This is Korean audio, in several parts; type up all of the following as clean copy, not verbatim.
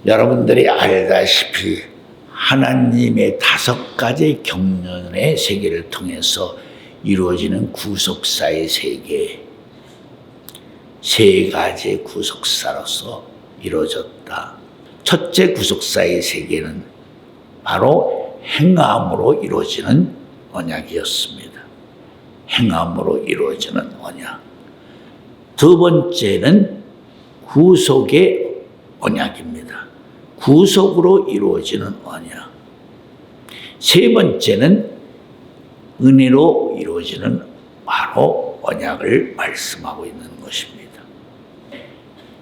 여러분들이 알다시피 하나님의 5가지 경륜의 세계를 통해서 이루어지는 구속사의 세계, 3가지 구속사로서 이루어졌다. 첫째 구속사의 세계는 바로 행함으로 이루어지는 언약이었습니다. 행함으로 이루어지는 언약. 두 번째는 구속의 언약입니다. 구속으로 이루어지는 언약. 세 번째는 은혜로 이루어지는 바로 언약을 말씀하고 있는 것입니다.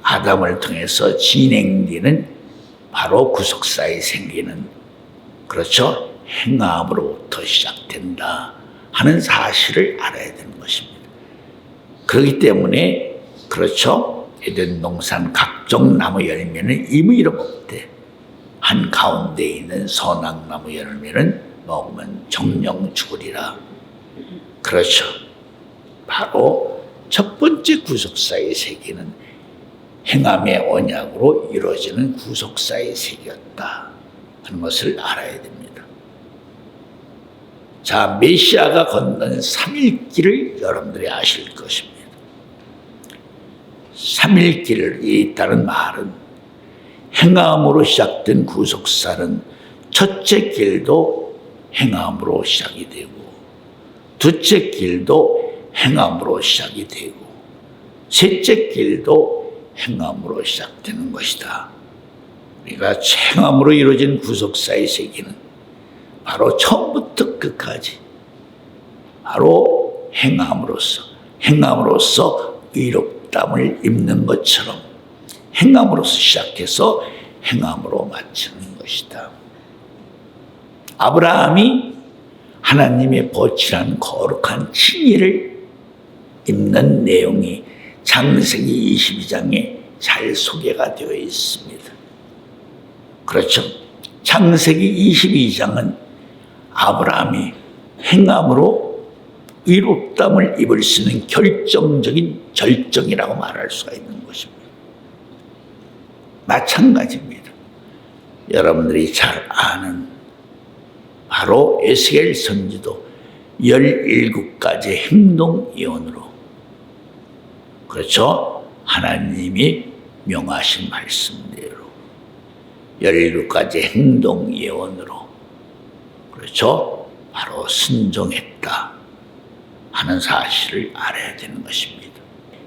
아담을 통해서 진행되는 바로 구속사에 생기는, 그렇죠? 행함으로부터 시작된다 하는 사실을 알아야 되는 것입니다. 그렇기 때문에, 그렇죠? 에덴 동산 각종 나무 열매는 임의로 먹되 한가운데 있는 선악나무 열매는 먹으면 정령 죽으리라. 그렇죠. 바로 첫 번째 구속사의 세계는 행함의 언약으로 이루어지는 구속사의 세계였다 하는 것을 알아야 됩니다. 자, 메시아가 걷는 3일길을 여러분들이 아실 것입니다. 3일길이 있다는 말은 행함으로 시작된 구속사는 첫째 길도 행함으로 시작이 되고, 둘째 길도 행함으로 시작이 되고, 셋째 길도 행함으로 시작되는 것이다. 우리가 행함으로 이루어진 구속사의 세계는 바로 처음부터 끝까지 바로 행함으로써 의롭담을 입는 것처럼 행함으로서 시작해서 행함으로 마치는 것이다. 아브라함이 하나님의 보칠한 거룩한 칭의를 입는 내용이 창세기 22장에 잘 소개가 되어 있습니다. 그렇죠. 창세기 22장은 아브라함이 행함으로 의롭담을 입을 수 있는 결정적인 절정이라고 말할 수가 있는 것입니다. 마찬가지입니다. 여러분들이 잘 아는 바로 에스겔 선지도 17가지 행동 예언으로, 그렇죠? 하나님이 명하신 말씀대로 17가지 행동 예언으로, 그렇죠? 바로 순종했다 하는 사실을 알아야 되는 것입니다.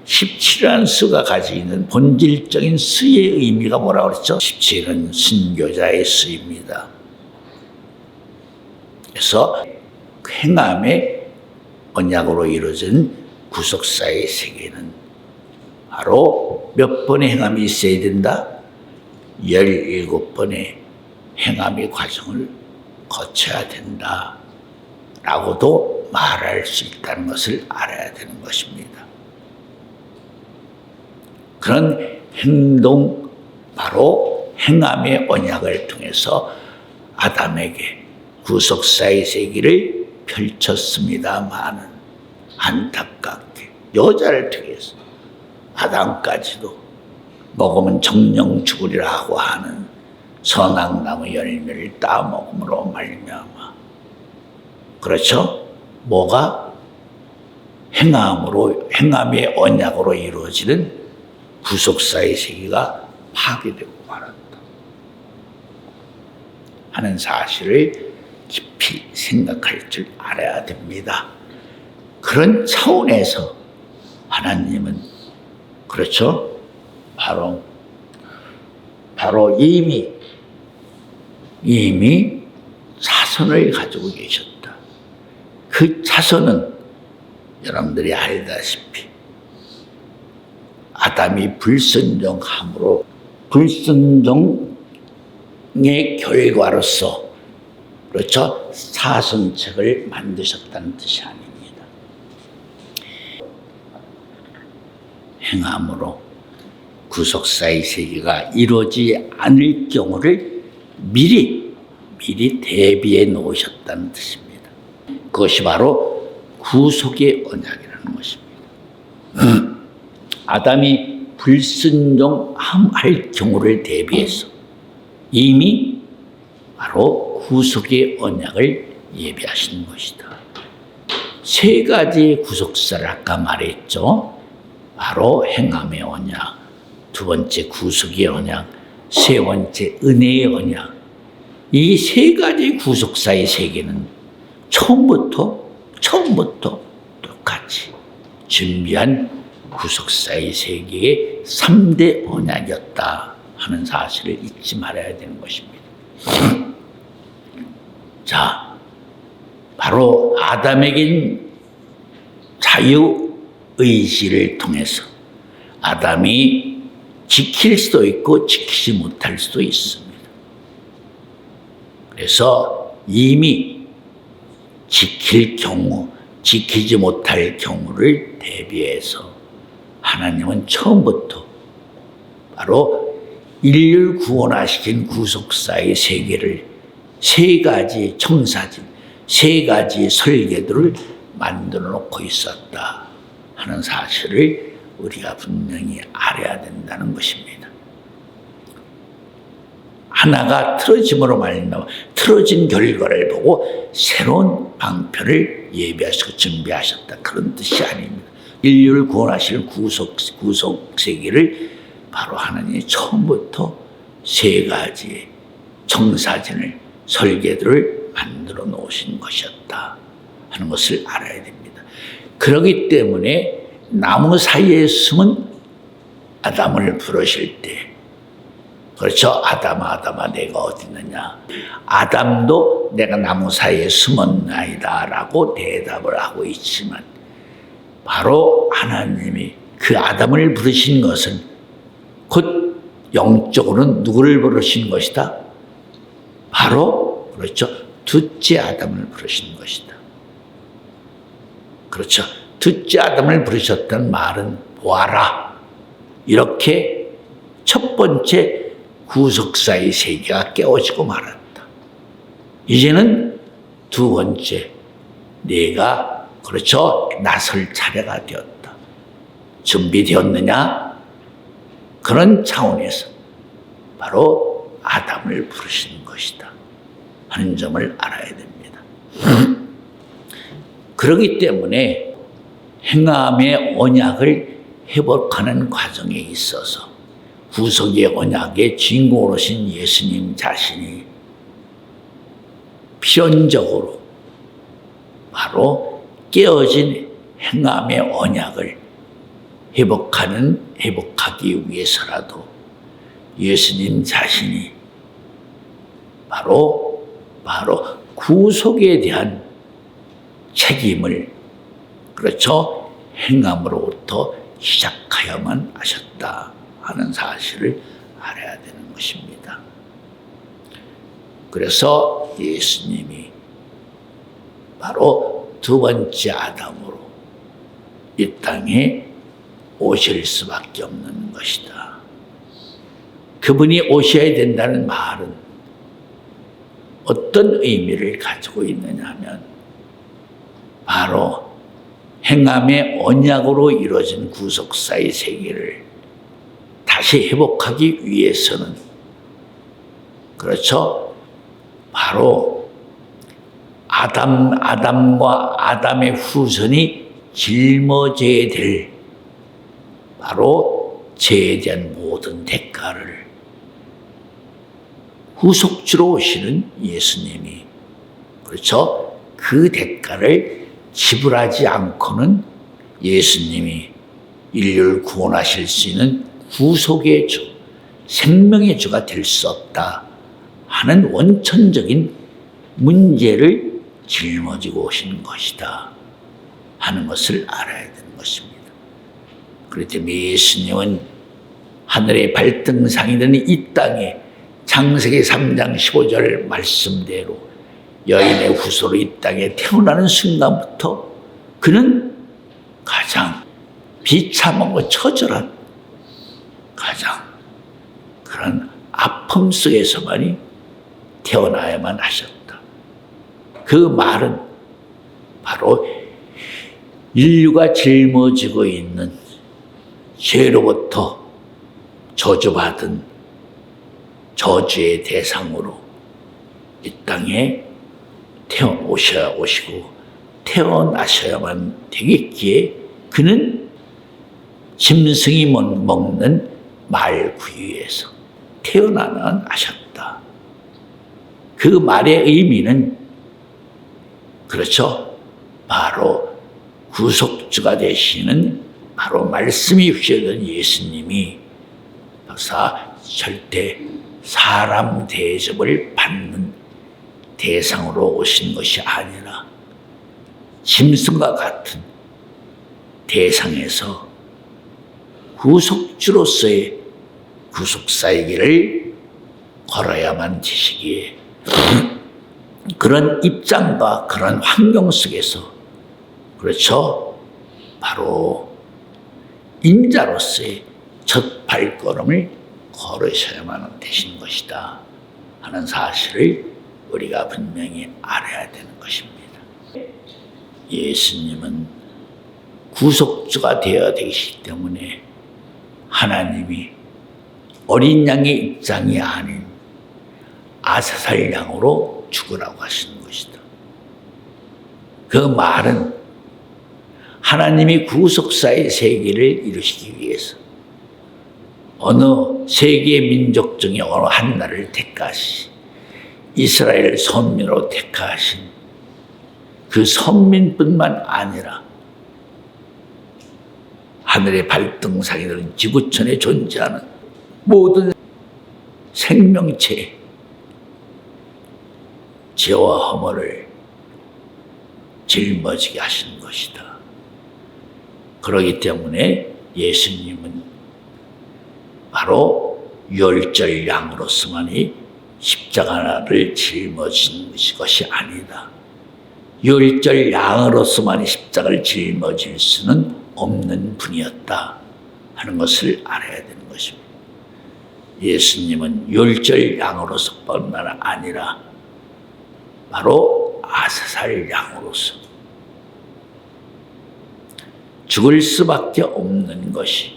17이라는 수가 가지고 있는 본질적인 수의 의미가 뭐라고 그랬죠? 17은 순교자의 수입니다. 그래서 행함의 언약으로 이루어진 구속사의 세계는 바로 몇 번의 행함이 있어야 된다? 17번의 행함의 과정을 거쳐야 된다 라고도 말할 수 있다는 것을 알아야 되는 것입니다. 그런 행동, 바로 행함의 언약을 통해서 아담에게 구속사의 세계를 펼쳤습니다마는 안타깝게 여자를 통해서 아담까지도 먹으면 정령 죽으리라고 하는 선악나무 열매를 따먹음으로 말미암아, 그렇죠? 뭐가 행함의 언약으로 이루어지는 구속사의 세계가 파괴되고 말았다 하는 사실을 깊이 생각할 줄 알아야 됩니다. 그런 차원에서 하나님은, 그렇죠? 바로 이미 자손을 가지고 계셨다. 그 자손은 여러분들이 알다시피 아담이 불순종함으로 불순종의 결과로서, 그렇죠? 사선책을 만드셨다는 뜻이 아닙니다. 행함으로 구속사의 세계가 이루어지지 않을 경우를 미리 대비해 놓으셨다는 뜻입니다. 그것이 바로 구속의 언약이라는 것입니다. 아담이 불순종할 경우를 대비해서 이미 바로 구속의 언약을 예비하신 것이다. 세 가지의 구속사를 아까 말했죠. 바로 행함의 언약, 두 번째 구속의 언약, 세 번째 은혜의 언약. 이 세 가지 구속사의 세계는 처음부터 똑같이 준비한 구속사의 세계의 3대 언약이었다 하는 사실을 잊지 말아야 되는 것입니다. 자, 바로 아담에겐 자유의지를 통해서 아담이 지킬 수도 있고 지키지 못할 수도 있습니다. 그래서 이미 지킬 경우, 지키지 못할 경우를 대비해서 하나님은 처음부터 바로 인류를 구원하시킨 구속사의 세계를 세 가지 청사진, 세 가지 설계도를 만들어 놓고 있었다 하는 사실을 우리가 분명히 알아야 된다는 것입니다. 하나가 틀어짐으로 말미암아 틀어진 결과를 보고 새로운 방편을 예비하시고 준비하셨다. 그런 뜻이 아닙니다. 인류를 구원하실 구속 세계를 바로 하나님이 처음부터 세 가지의 청사진을 설계도를 만들어 놓으신 것이었다 하는 것을 알아야 됩니다. 그렇기 때문에 나무 사이에 숨은 아담을 부르실 때, 그렇죠? 아담아 내가 어디 있느냐. 아담도 내가 나무 사이에 숨었나이다 라고 대답을 하고 있지만 바로 하나님이 그 아담을 부르신 것은 곧 영적으로는 누구를 부르신 것이다? 바로 그렇죠. 둘째 아담을 부르신 것이다. 그렇죠. 둘째 아담을 부르셨던 말은 보아라. 이렇게 첫 번째 구속사의 세계가 깨어지고 말았다. 이제는 두 번째 내가 그렇죠. 나설 차례가 되었다. 준비되었느냐? 그런 차원에서 바로 아담을 부르시는 것이다 하는 점을 알아야 됩니다. 그렇기 때문에 행함의 언약을 회복하는 과정에 있어서 구속의 언약의 주인공으로신 예수님 자신이 필연적으로 바로 깨어진 행함의 언약을 회복하기 위해서라도 예수님 자신이 바로 구속에 대한 책임을 그렇죠. 행함으로부터 시작하여만 하셨다 하는 사실을 알아야 되는 것입니다. 그래서 예수님이 바로 두 번째 아담으로 이 땅에 오실 수밖에 없는 것이다. 그분이 오셔야 된다는 말은 어떤 의미를 가지고 있느냐 하면 바로 행함의 언약으로 이루어진 구속사의 세계를 다시 회복하기 위해서는 그렇죠. 바로 아담과 아담의 후손이 짊어져야 될 바로 죄에 대한 모든 대가를 후속주로 오시는 예수님이 그렇죠. 그 대가를 지불하지 않고는 예수님이 인류를 구원하실 수 있는 구속의 주, 생명의 주가 될 수 없다 하는 원천적인 문제를 짊어지고 오신 것이다 하는 것을 알아야 되는 것입니다. 그렇기 때문에 예수님은 하늘의 발등상이 되는 이 땅에 창세기 3장 15절 말씀대로 여인의 후손으로 이 땅에 태어나는 순간부터 그는 가장 비참하고 처절한 가장 그런 아픔 속에서만이 태어나야만 하셨다. 그 말은 바로 인류가 짊어지고 있는 죄로부터 저주받은 저주의 대상으로 이 땅에 오시고 태어나셔야만 되겠기에 그는 짐승이 먹는 말 구유에서 태어나만 하셨다. 그 말의 의미는 그렇죠. 바로 구속주가 되시는 바로 말씀이 주셨던 예수님이 절대 사람 대접을 받는 대상으로 오신 것이 아니라 짐승과 같은 대상에서 구속주로서의 구속사의 길을 걸어야만 되시기에 그런 입장과 그런 환경 속에서 그렇죠. 바로 인자로서의 첫 발걸음을 걸으셔야만 되신 것이다 하는 사실을 우리가 분명히 알아야 되는 것입니다. 예수님은 구속주가 되어야 되시기 때문에 하나님이 어린 양의 입장이 아닌 아사살 양으로 죽으라고 하시는 것이다. 그 말은 하나님이 구속사의 세계를 이루시기 위해서 어느 세계 민족 중에 어느 한 나라를 택하시 이스라엘 선민으로 택하신 그 선민뿐만 아니라 하늘의 발등상에 들은 지구촌에 존재하는 모든 생명체 죄와 허물을 짊어지게 하신 것이다. 그러기 때문에 예수님은 바로 유월절 양으로서만이 십자가를 짊어진 것이 아니다. 유월절 양으로서만이 십자가를 짊어질 수는 없는 분이었다 하는 것을 알아야 되는 것입니다. 예수님은 유월절 양으로서뿐만 아니라 바로 아사살 양으로서 죽을 수밖에 없는 것이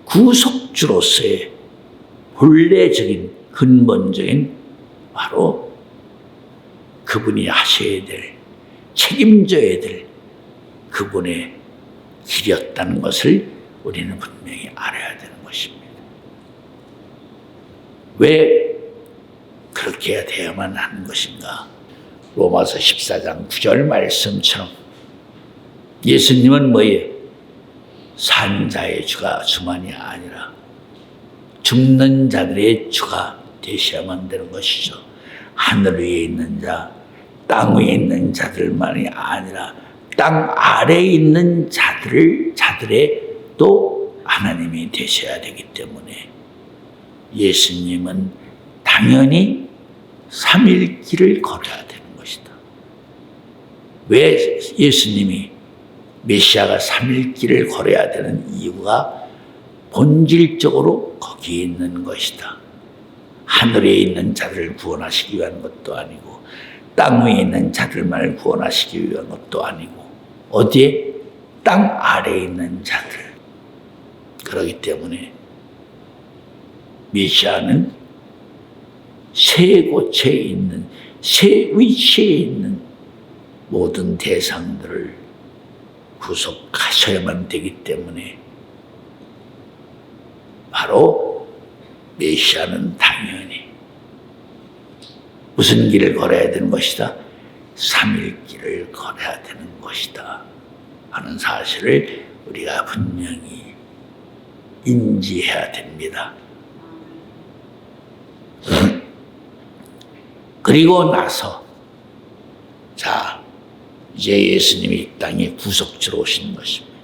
구속주로서의 본래적인 근본적인 바로 그분이 하셔야 될 책임져야 될 그분의 길이었다는 것을 우리는 분명히 알아야 되는 것입니다. 왜 그렇게 해야 돼야만 하는 것인가? 로마서 14장 9절 말씀처럼 예수님은 뭐예요? 산자의 주가 주만이 아니라 죽는 자들의 주가 되셔야만 되는 것이죠. 하늘 위에 있는 자, 땅 위에 있는 자들만이 아니라 땅 아래에 있는 자들의 또 하나님이 되셔야 되기 때문에 예수님은 당연히 3일 길을 걸어야 되는 것이다. 왜 예수님이 메시아가 3일 길을 걸어야 되는 이유가 본질적으로 거기에 있는 것이다. 하늘에 있는 자들을 구원하시기 위한 것도 아니고 땅 위에 있는 자들만을 구원하시기 위한 것도 아니고 어디에? 땅 아래에 있는 자들. 그렇기 때문에 메시아는 세 곳에 있는 세 위치에 있는 모든 대상들을 구속하셔야만 되기 때문에 바로 메시아는 당연히 무슨 길을 걸어야 되는 것이다? 3일 길을 걸어야 되는 것이다 하는 사실을 우리가 분명히 인지해야 됩니다. 그리고 나서 자 이제 예수님이 이 땅에 구속주로 오신 것입니다.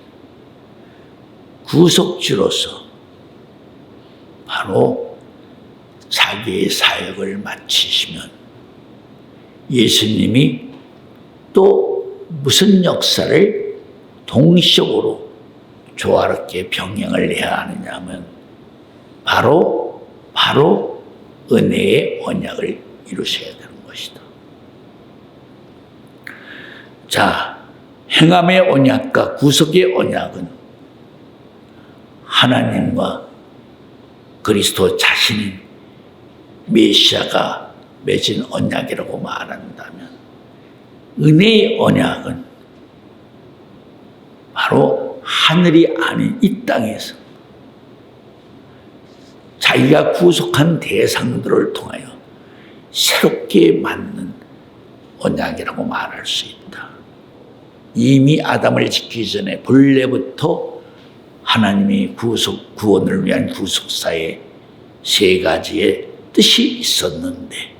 구속주로서 바로 자기의 사역을 마치시면 예수님이 또 무슨 역사를 동시적으로 조화롭게 병행을 해야 하느냐 하면 바로 은혜의 언약을 이루셔야 되는 것이다. 자, 행함의 언약과 구속의 언약은 하나님과 그리스도 자신인 메시아가 맺은 언약이라고 말한다면 은혜의 언약은 바로 하늘이 아닌 이 땅에서 자기가 구속한 대상들을 통하여 새롭게 만든 언약이라고 말할 수 있다. 이미 아담을 짓기 전에 본래부터 하나님의 구원을 위한 구속사에 세 가지의 뜻이 있었는데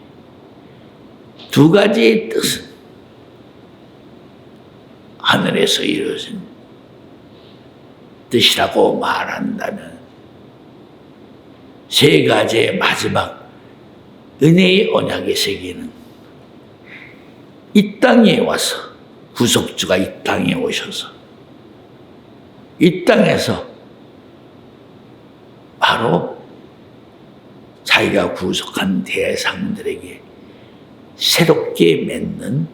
두 가지의 뜻은 하늘에서 이루어진 뜻이라고 말한다면 세 가지의 마지막 은혜의 언약의 세계는 이 땅에 와서 구속주가 이 땅에 오셔서 이 땅에서 바로 자기가 구속한 대상들에게 새롭게 맺는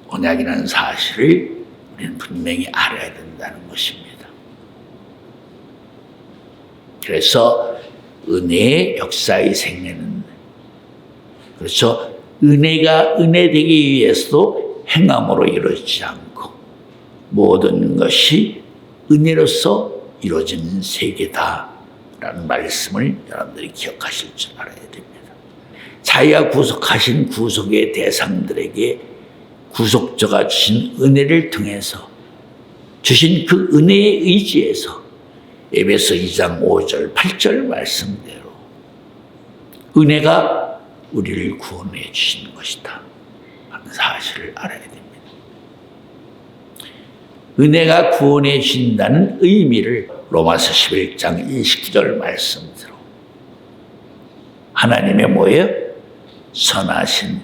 언약이라는 사실을 우리는 분명히 알아야 된다는 것입니다. 그래서 은혜의 역사의 생애는 그렇죠. 은혜가 은혜되기 위해서도 행함으로 이루어지지 않고 모든 것이 은혜로서 이루어지는 세계다라는 말씀을 여러분들이 기억하실 줄 알아야 됩니다. 자기가 구속하신 구속의 대상들에게 구속자가 주신 은혜를 통해서 주신 그 은혜에 의지해서 에베소 2장 5절 8절 말씀대로 은혜가 우리를 구원해 주신 것이다 하는 사실을 알아야 됩니다. 은혜가 구원해 주신다는 의미를 로마서 11장 29절 말씀대로 하나님의 뭐예요? 선하신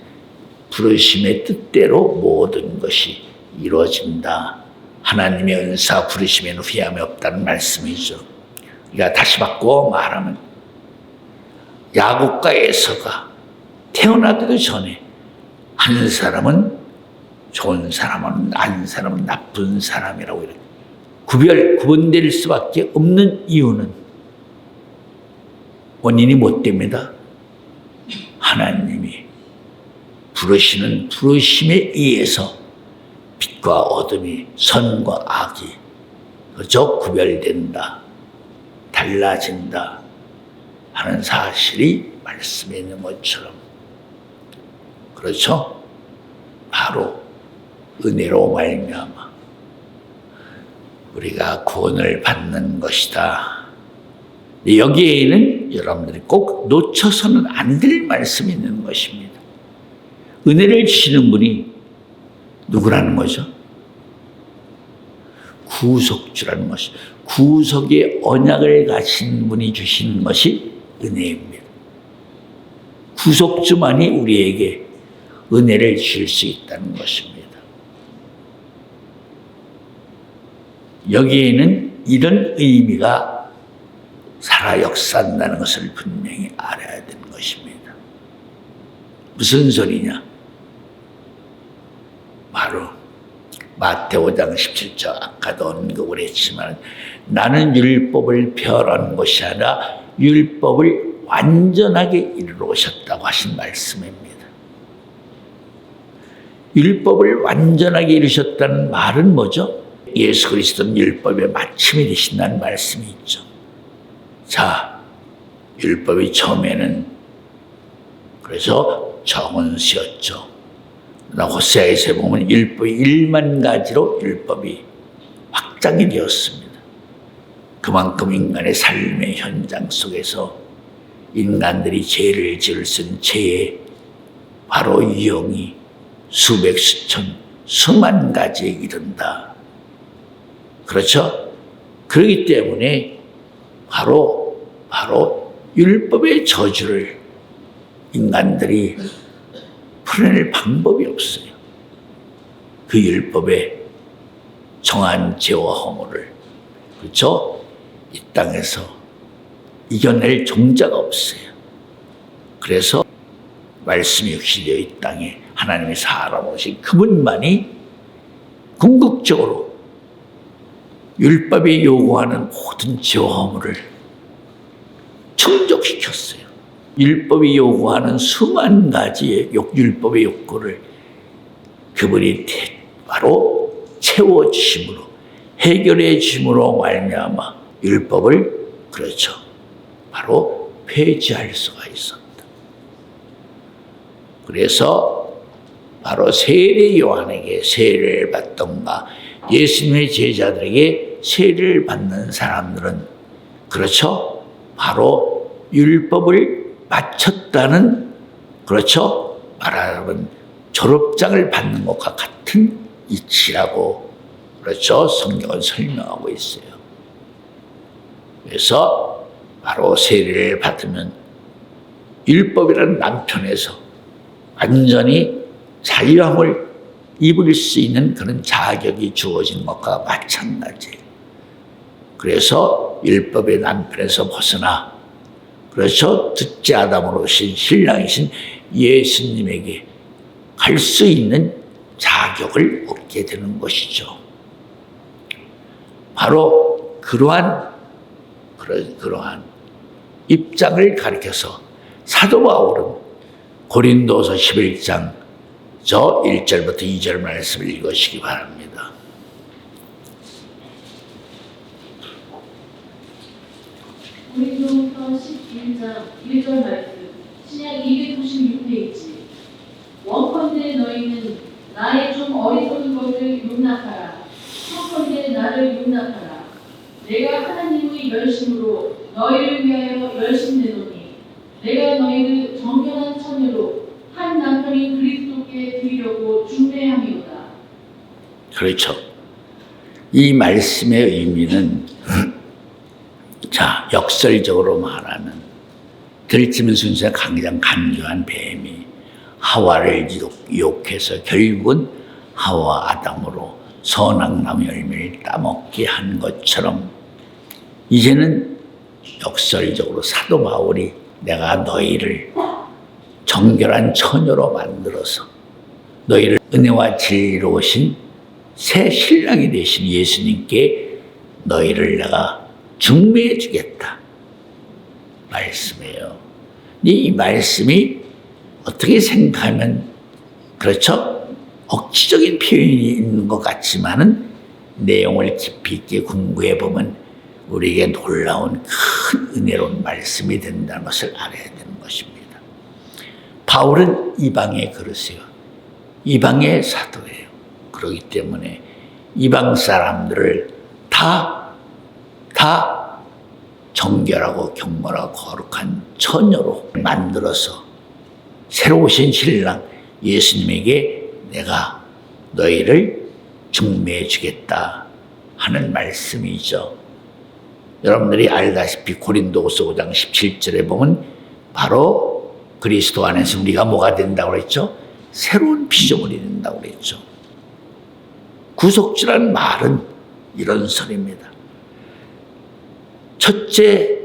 부르심의 뜻대로 모든 것이 이루어진다. 하나님의 은사 부르심에는 후회함이 없다는 말씀이죠. 우리가 다시 바꿔 말하면 야곱과 에서가 태어나기도 전에 한 사람은 좋은 사람은 한 사람은 나쁜 사람이라고 이렇게 구분될 수밖에 없는 이유는 원인이 못 됩니다. 하나님이 부르시는 부르심에 의해서 빛과 어둠이 선과 악이 그저 구별된다, 달라진다 하는 사실이 말씀에 있는 것처럼 그렇죠? 바로 은혜로 말미암아 우리가 구원을 받는 것이다. 여기에는 여러분들이 꼭 놓쳐서는 안 될 말씀이 있는 것입니다. 은혜를 주시는 분이 누구라는 거죠? 구속주라는 것이 구속의 언약을 가진 분이 주시는 것이 은혜입니다. 구속주만이 우리에게 은혜를 주실 수 있다는 것입니다. 여기에는 이런 의미가 살아 역사한다는 것을 분명히 알아야 되는 것입니다. 무슨 소리냐? 바로 마태오 5장 17절 아까도 언급을 했지만 나는 율법을 폐하는 것이 아니라 율법을 완전하게 이루러 오셨다고 하신 말씀입니다. 율법을 완전하게 이루셨다는 말은 뭐죠? 예수 그리스도는 율법의 마침이 되신다는 말씀이 있죠. 자, 율법이 처음에는 그래서 정언수였죠. 호세아에서 보면 율법이 1만 가지로 율법이 확장이 되었습니다. 그만큼 인간의 삶의 현장 속에서 인간들이 죄를 지을 수 있는 죄의 바로 유형이 수백, 수천, 수만 가지에 이른다. 그렇죠? 그렇기 때문에 바로 율법의 저주를 인간들이 풀어낼 방법이 없어요. 그 율법의 정한 죄와 허물을 그렇죠? 이 땅에서 이겨낼 종자가 없어요. 그래서 말씀이 육신되어 이 땅에 하나님의 사람 오신 그분만이 궁극적으로 율법이 요구하는 모든 죄와 허물을 충족시켰어요. 율법이 요구하는 수만 가지의 율법의 욕구를 그분이 바로 채워주심으로, 해결해 주심으로 말미암아 율법을 그렇죠, 바로 폐지할 수가 있었다. 그래서 바로 세례 요한에게 세례를 받던가 예수님의 제자들에게 세례를 받는 사람들은 그렇죠, 바로 율법을 마쳤다는, 그렇죠, 말하자면 졸업장을 받는 것과 같은 이치라고, 그렇죠, 성경은 설명하고 있어요. 그래서 바로 세례를 받으면 율법이라는 남편에서 완전히 자유함을 입을 수 있는 그런 자격이 주어진 것과 마찬가지예요. 그래서 율법의 남편에서 벗어나, 그렇죠, 둘째 아담으로 오신 신랑이신 예수님에게 갈 수 있는 자격을 얻게 되는 것이죠. 바로 그러한 입장을 가리켜서 사도 바울은 고린도서 11장 1절부터 2절 말씀을 읽으시기 바랍니다. 고린도서 11장 1절 말씀, 신약 296페이지. 원컨대 너희는 나의 좀 어리석은 것을 용납하라. 청컨대 나를 용납하라. 내가 하나님의 열심으로 너희를 위하여 열심내노니 내가 너희를 정결한 처녀로 한 남편인 그리스도께 드리려고 중매함이로다. 그렇죠. 이 말씀의 의미는 자, 역설적으로 말하는 들짐승 순서에 가장 간교한 뱀이 하와를 유혹해서 결국은 하와 아담으로 선악나무 열매를 따먹게 한 것처럼, 이제는 역설적으로 사도 바울이 내가 너희를 정결한 처녀로 만들어서 너희를 은혜와 진리로 오신 새 신랑이 되신 예수님께 너희를 내가 중매해 주겠다 말씀이에요. 이 말씀이 어떻게 생각하면 그렇죠, 억지적인 표현이 있는 것 같지만은 내용을 깊이 있게 공부해 보면 우리에게 놀라운 큰 은혜로운 말씀이 된다는 것을 알아야 되는 것입니다. 바울은 이방의 그릇이요, 이방의 사도예요. 그렇기 때문에 이방 사람들을 다 정결하고 경건하고 거룩한 처녀로 만들어서 새로 오신 신랑 예수님에게 내가 너희를 중매해 주겠다 하는 말씀이죠. 여러분들이 알다시피 고린도후서 5장 17절에 보면 바로 그리스도 안에서 우리가 뭐가 된다고 그랬죠? 새로운 피조물이 된다고 그랬죠. 구속주라는 말은 이런 설입니다. 첫째,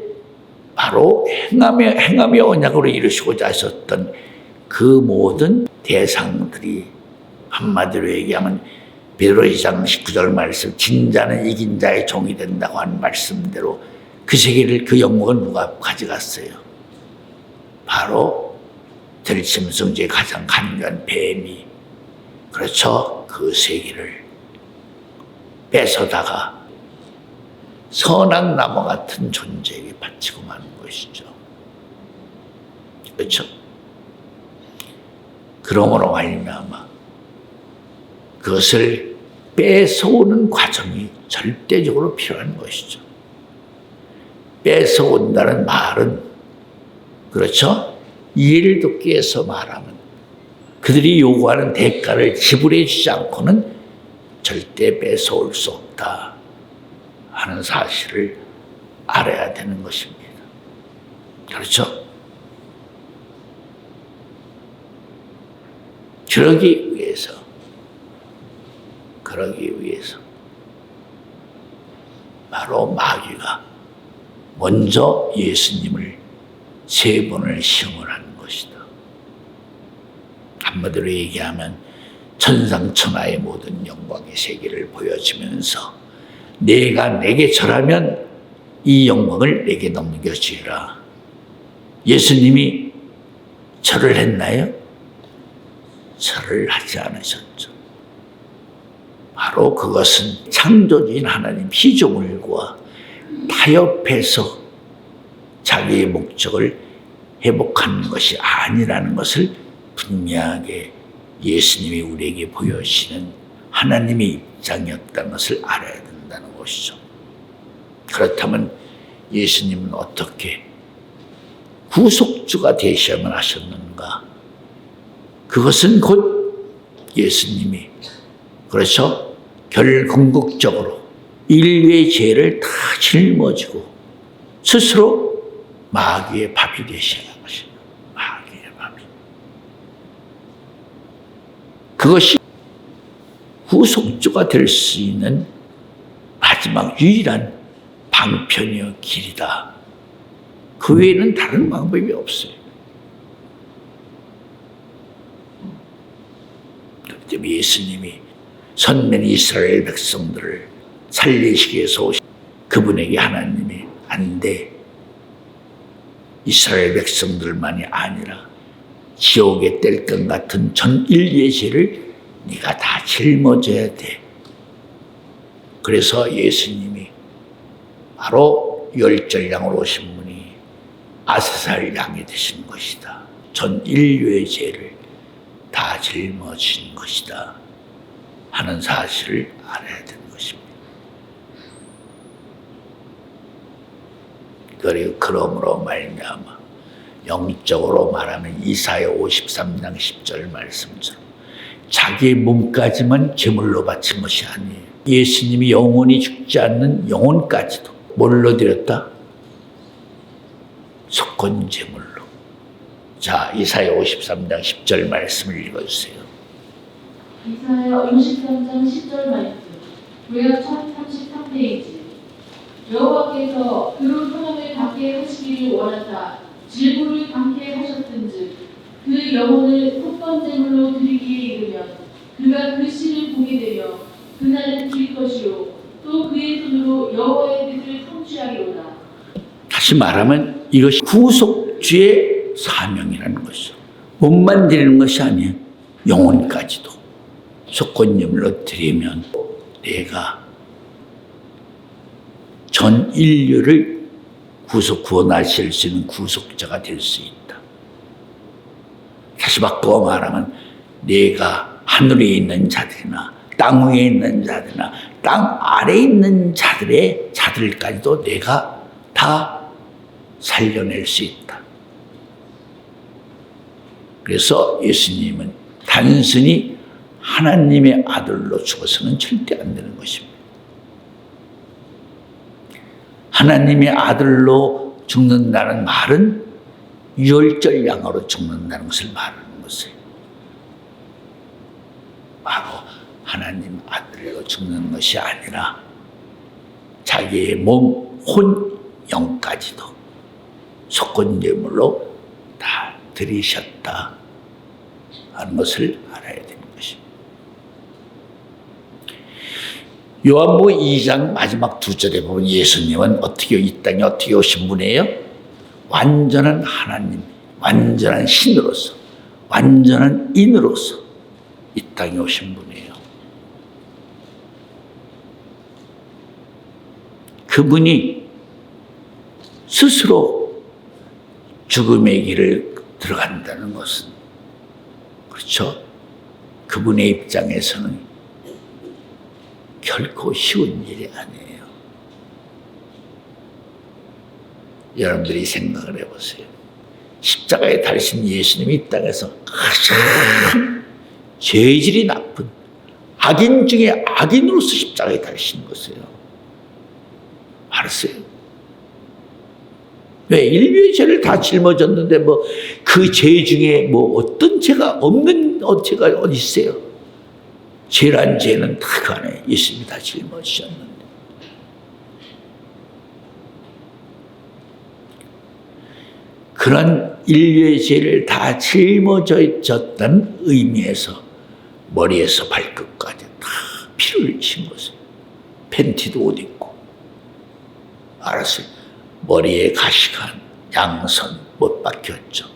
바로 행함의 언약으로 이루시고자 하셨던 그 모든 대상들이, 한마디로 얘기하면 베드로 2장 19절 말씀, 진자는 이긴 자의 종이 된다고 하는 말씀대로 그 세계를, 그 영광을 누가 가져갔어요? 바로 들짐승 중에 가장 간교한 뱀이, 그렇죠, 그 세계를 뺏어다가 선악나무 같은 존재에게 바치고 마는 것이죠. 그렇죠? 그러므로 말미암아 그것을 뺏어오는 과정이 절대적으로 필요한 것이죠. 뺏어온다는 말은 그렇죠, 이해를 돕기 위해서 말하면 그들이 요구하는 대가를 지불해 주지 않고는 절대 뺏어올 수 없다 하는 사실을 알아야 되는 것입니다. 그렇죠? 그러기 위해서 바로 마귀가 먼저 예수님을 3번을 시험을 하는 것이다. 한마디로 얘기하면 천상천하의 모든 영광의 세계를 보여주면서 내가 내게 절하면 이 영광을 내게 넘겨주리라. 예수님이 절을 했나요? 절을 하지 않으셨죠. 바로 그것은 창조주인 하나님 피조물과 타협해서 자기의 목적을 회복하는 것이 아니라는 것을 분명하게 예수님이 우리에게 보여주시는 하나님의 입장이었다는 것을 알아야 된다는 것이죠. 그렇다면 예수님은 어떻게 구속주가 되셔야만 하셨는가? 그것은 곧 예수님이 그렇죠? 궁극적으로 인류의 죄를 다 짊어지고 스스로 마귀의 밥이 되셔야 하는 것입니다. 마귀의 밥이. 그것이 구속주가 될 수 있는 마지막 유일한 방편이요 길이다. 그 외에는 다른 방법이 없어요. 그렇기 때문에 예수님이 선민 이스라엘 백성들을 살리시기 위해서 오신 그분에게 하나님이 안 돼. 이스라엘 백성들만이 아니라 지옥에 뗄 것 같은 전 인류의 죄를 네가 다 짊어져야 돼. 그래서 예수님이 바로 열절량으로 오신 분이 아세살 양이 되신 것이다. 전 인류의 죄를 다 짊어진 것이다 하는 사실을 알아야 되는 것입니다. 그리고 그러므로 말미암아 영적으로 말하면 이사야 53장 10절 말씀처럼 자기의 몸까지만 제물로 바친 것이 아니에요. 예수님이 영원히 죽지 않는 영혼까지도 뭘로 드렸다? 속건제물로. 자, 이사야 53장 10절 말씀을 읽어주세요. 이사야 53장 10절 말씀 구약 1033페이지 여호와께서 그로 소망을 받게 하시기를 원하사 질고를 받게 하셨은즉 그 영혼을 속건제물로 드리기에 이르면 그가 그 씨를 보게 되며 그날은 길 것이요 또 그의 손으로 여호와의 뜻을 성취하리로다. 다시 말하면 이것이 구속주의 사명이라는 것이죠. 몸만 드리는 것이 아니에요. 영혼까지도 속건제물로 드리면 내가 전 인류를 구원하실 수 있는 구속자가 될 수 있다. 다시 바꿔 말하면 내가 하늘에 있는 자들이나 땅 위에 있는 자들이나 땅 아래에 있는 자들까지도 내가 다 살려낼 수 있다. 그래서 예수님은 단순히 하나님의 아들로 죽어서는 절대 안 되는 것입니다. 하나님의 아들로 죽는다는 말은 유월절 양으로 죽는다는 것을 말하는 것이에요. 바로 하나님 아들로 죽는 것이 아니라 자기의 몸, 혼, 영까지도 속건제물로 다 드리셨다 하는 것을 알아야 되는 것입니다. 요한복음 2장 마지막 2절에 보면 예수님은 이 땅에 어떻게 오신 분이에요? 완전한 하나님, 완전한 신으로서, 완전한 인으로서 이 땅에 오신 분이에요. 그분이 스스로 죽음의 길을 들어간다는 것은 그렇죠? 그분의 입장에서는 결코 쉬운 일이 아니에요. 여러분들이 생각을 해보세요. 십자가에 달리신 예수님이 이 땅에서 가장 죄질이 나쁜 악인 중에 악인으로서 십자가에 달리신 것이에요. 알았어요? 왜? 인류의 죄를 다 짊어졌는데 그 죄 중에 어떤 죄가 없는 죄가 어디 있어요? 죄란 죄는 다 그 안에 예수님이 다 짊어지셨는데. 그런 인류의 죄를 다 짊어졌다는 의미에서 머리에서 발끝까지 다 피를 흘리신 것이에요. 팬티도 옷 입고. 알았어요. 머리에 가시관 양선 못 박혔죠.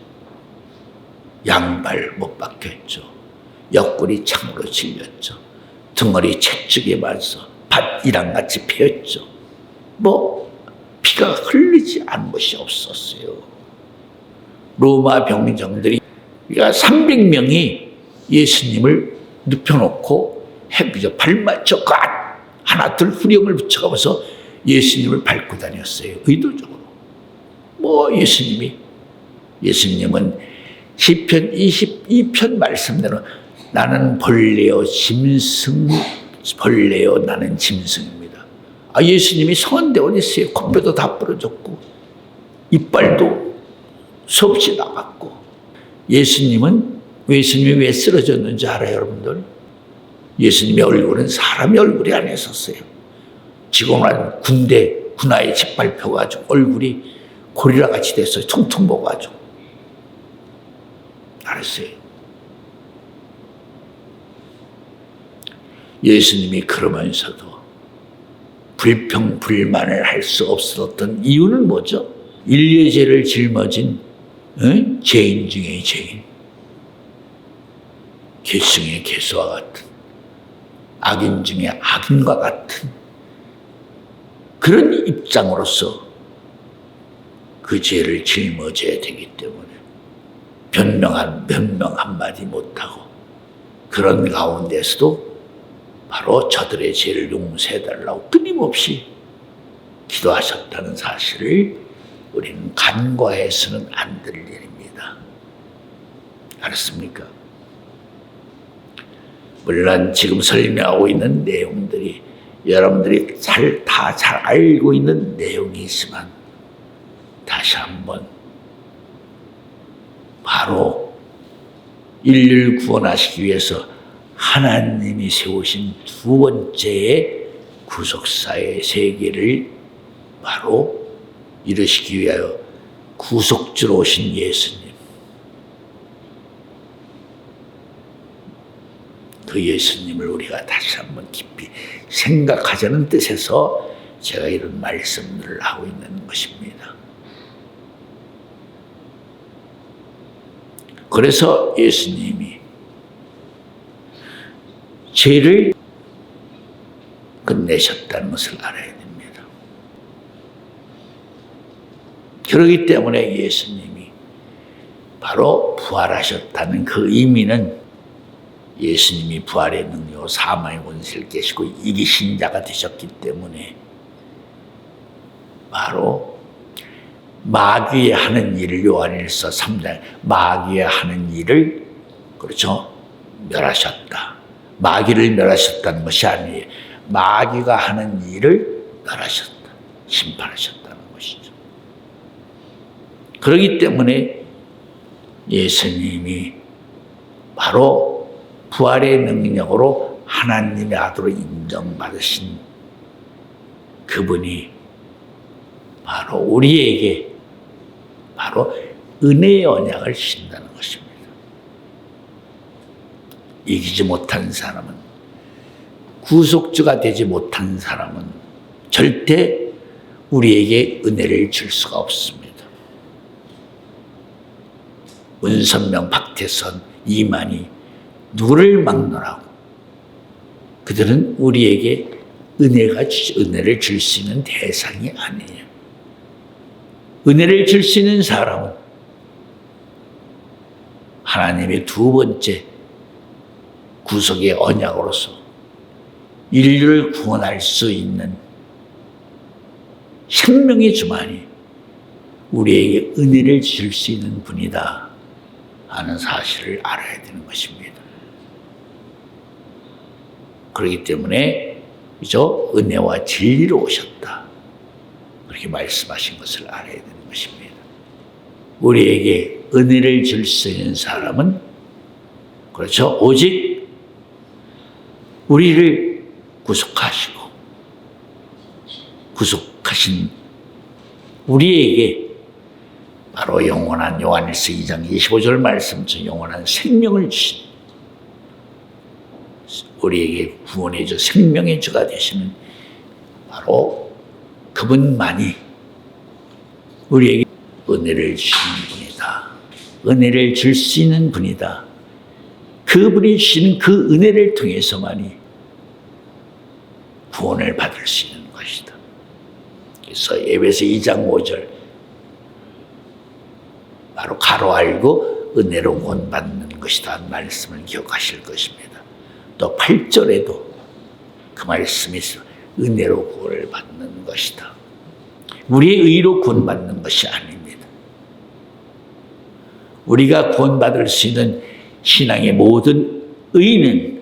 양발 못 박혔죠. 옆구리 창으로 찔렸죠. 등허리 채찍에 맞서 밭이랑같이 피었죠. 피가 흘리지 않은 것이 없었어요. 로마 병정들이 300명이 예수님을 눕혀놓고 발맞춰 하나 둘 후령을 붙여가면서 예수님을 밟고 다녔어요. 의도적으로. 예수님은 시편 22편 말씀대로 나는 벌레요 나는 짐승입니다. 예수님이 성한데 어디 있어요? 콧뼈도 다 부러졌고 이빨도 수없이 나갔고. 예수님이 왜 쓰러졌는지 알아요, 여러분들? 예수님의 얼굴은 사람의 얼굴이 아니었어요. 지공한 군화에 짓밟혀가지고 얼굴이 고리라같이 됐어요. 퉁퉁 먹어가지고. 알았어요. 예수님이 그러면서도 불평불만을 할 수 없었던 이유는 뭐죠? 인류의 죄를 짊어진 죄인 중에 죄인, 개수의 개수와 같은, 악인 중에 악인과 같은 그런 입장으로서 그 죄를 짊어져야 되기 때문에 변명 한마디 못하고 그런 가운데서도 바로 저들의 죄를 용서해달라고 끊임없이 기도하셨다는 사실을 우리는 간과해서는 안 될 일입니다. 알았습니까? 물론 지금 설명하고 있는 내용들이 여러분들이 다 잘 알고 있는 내용이지만 다시 한번 바로 인류를 구원하시기 위해서 하나님이 세우신 두 번째의 구속사의 세계를 바로 이루시기 위하여 구속주로 오신 예수님, 그 예수님을 우리가 다시 한번 깊이 생각하자는 뜻에서 제가 이런 말씀들을 하고 있는 것입니다. 그래서 예수님이 죄를 끝내셨다는 것을 알아야 됩니다. 그렇기 때문에 예수님이 바로 부활하셨다는 그 의미는 예수님이 부활의 능력으로 사망의 권세를 깨시고 이기신 자가 되셨기 때문에 바로 마귀의 하는 일을 요한일서 3장 마귀의 하는 일을 멸하셨다. 마귀를 멸하셨다는 것이 아니에요. 마귀가 하는 일을 멸하셨다. 심판하셨다는 것이죠. 그렇기 때문에 예수님이 바로 부활의 능력으로 하나님의 아들로 인정받으신 그분이 바로 우리에게 바로 은혜의 언약을 주신다는 것입니다. 이기지 못한 사람은, 구속주가 되지 못한 사람은 절대 우리에게 은혜를 줄 수가 없습니다. 문선명, 박태선, 이만희 누구를 막론하고 그들은 우리에게 은혜를 줄 수 있는 대상이 아니에요. 은혜를 줄 수 있는 사람은 하나님의 두 번째 구속의 언약으로서 인류를 구원할 수 있는 생명의 주만이 우리에게 은혜를 줄 수 있는 분이다 하는 사실을 알아야 되는 것입니다. 그렇기 때문에 은혜와 진리로 오셨다. 그렇게 말씀하신 것을 알아야 되는 것입니다. 우리에게 은혜를 줄 수 있는 사람은 오직 우리를 구속하시고 구속하신 우리에게 바로 영원한 요한일서 2장 25절 말씀처럼 영원한 생명을 주신 우리에게 구원의 주, 생명의 주가 되시는 바로 그분만이 우리에게 은혜를 주시는 분이다. 은혜를 줄 수 있는 분이다. 그분이 주시는 그 은혜를 통해서만이 구원을 받을 수 있는 것이다. 그래서 에베소 2장 5절 바로 가로 알고 은혜로 구원받는 것이다 말씀을 기억하실 것입니다. 또 8절에도 그 말씀이 있어 은혜로 구원을 받는 것이다. 우리의 의로 구원받는 것이 아닙니다. 우리가 구원받을 수 있는 신앙의 모든 의는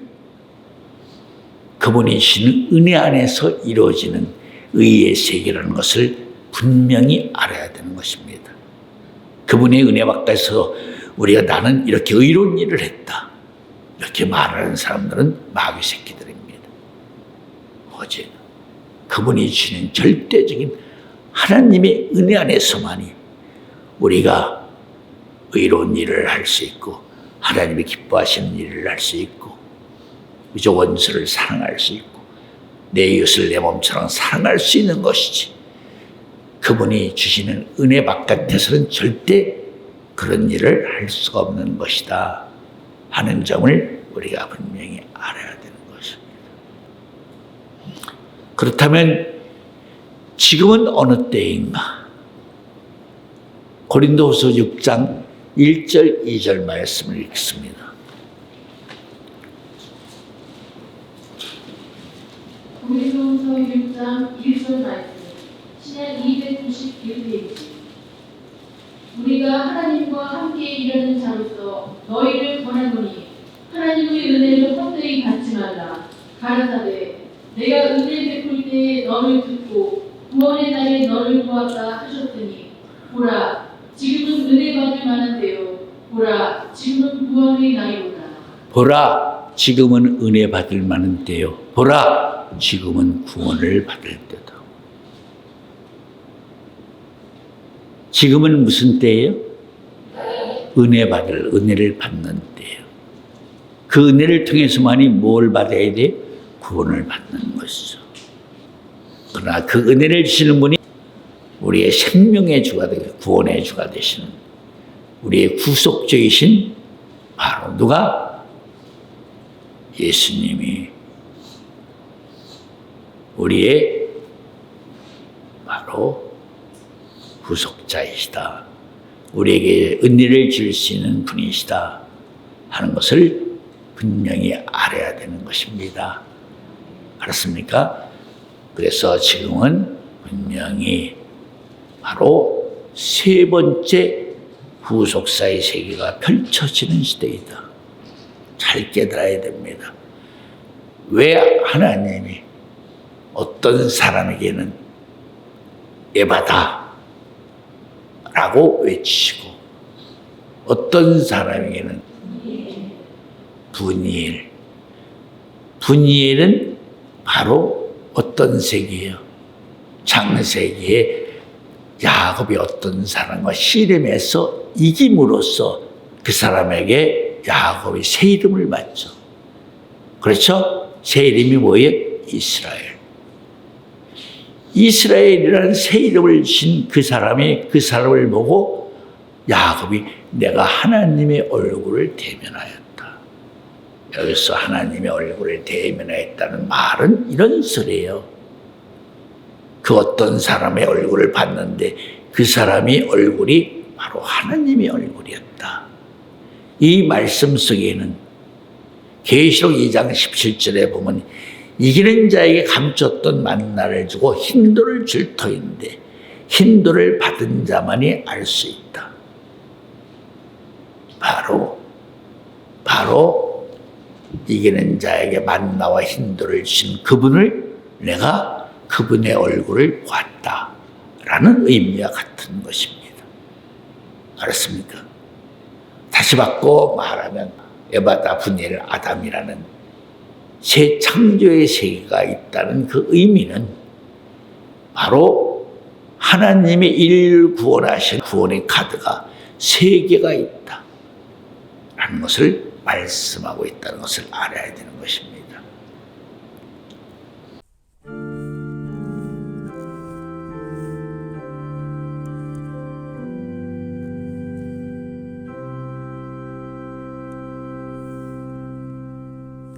그분이 주시는 은혜 안에서 이루어지는 의의 세계라는 것을 분명히 알아야 되는 것입니다. 그분의 은혜 밖에서 우리가 나는 이렇게 의로운 일을 했다 이렇게 말하는 사람들은 마귀 새끼들입니다. 어제 그분이 주시는 절대적인 하나님의 은혜 안에서만이 우리가 의로운 일을 할 수 있고 하나님이 기뻐하시는 일을 할 수 있고 그저 원수를 사랑할 수 있고 내 이웃을 내 몸처럼 사랑할 수 있는 것이지 그분이 주시는 은혜 바깥에서는 절대 그런 일을 할 수가 없는 것이다 하는 점을 우리가 분명히 알아야 되는 것입니다. 그렇다면 지금은 어느 때인가? 고린도후서 6장 1절 2절 말씀을 읽습니다. 고린도후서 6장 1절 말씀 신약 291페이지 우리가 하나님과 함께 일하는 자로서 너희를 권하노니 하나님의 은혜를 헛되이 받지 말라. 가라사대 내가 은혜 베풀 때에 너를 듣고 구원의 날에 너를 보았다 하셨더니 보라 지금은 은혜 받을 만한 때요 보라 지금은 구원의 날이로다. 보라 지금은 은혜 받을 만한 때요 보라 지금은 구원을 받을 때다. 지금은 무슨 때예요? 은혜를 받는 때예요. 그 은혜를 통해서만이 뭘 받아야 돼? 구원을 받는 것이죠. 그러나 그 은혜를 주시는 분이 우리의 생명의 주가 되고 구원의 주가 되시는 우리의 구속주이신 바로 누가? 예수님이 우리의 바로 구속자이시다. 우리에게 은혜를 줄 수 있는 분이시다 하는 것을 분명히 알아야 되는 것입니다. 알았습니까? 그래서 지금은 분명히 바로 세 번째 구속사의 세계가 펼쳐지는 시대이다. 잘 깨달아야 됩니다. 왜 하나님이 어떤 사람에게는 에바다 라고 외치시고 어떤 사람에게는 분이엘. 분이엘은 바로 어떤 세계예요? 창세기에 야곱이 어떤 사람과 씨름해서 이김으로써 그 사람에게 야곱이 새 이름을 받죠. 그렇죠? 새 이름이 뭐예요? 이스라엘. 이스라엘이라는 새 이름을 주신 그 사람이 그 사람을 보고 야곱이 내가 하나님의 얼굴을 대면하였다. 여기서 하나님의 얼굴을 대면하였다는 말은 이런 소리예요. 그 어떤 사람의 얼굴을 봤는데 그 사람의 얼굴이 바로 하나님의 얼굴이었다. 이 말씀 속에는 계시록 2장 17절에 보면 이기는 자에게 감췄던 만나를 주고 흰돌을 줄 터인데 흰돌을 받은 자만이 알 수 있다. 바로 이기는 자에게 만나와 흰돌을 주신 그분을 내가 그분의 얼굴을 보았다라는 의미와 같은 것입니다. 알았습니까? 다시 바꿔 말하면 에바다 분이엘 아담이라는 새 창조의 세계가 있다는 그 의미는 바로 하나님의 인류를 구원하신 구원의 카드가 세 개가 있다라는 것을 말씀하고 있다는 것을 알아야 되는 것입니다.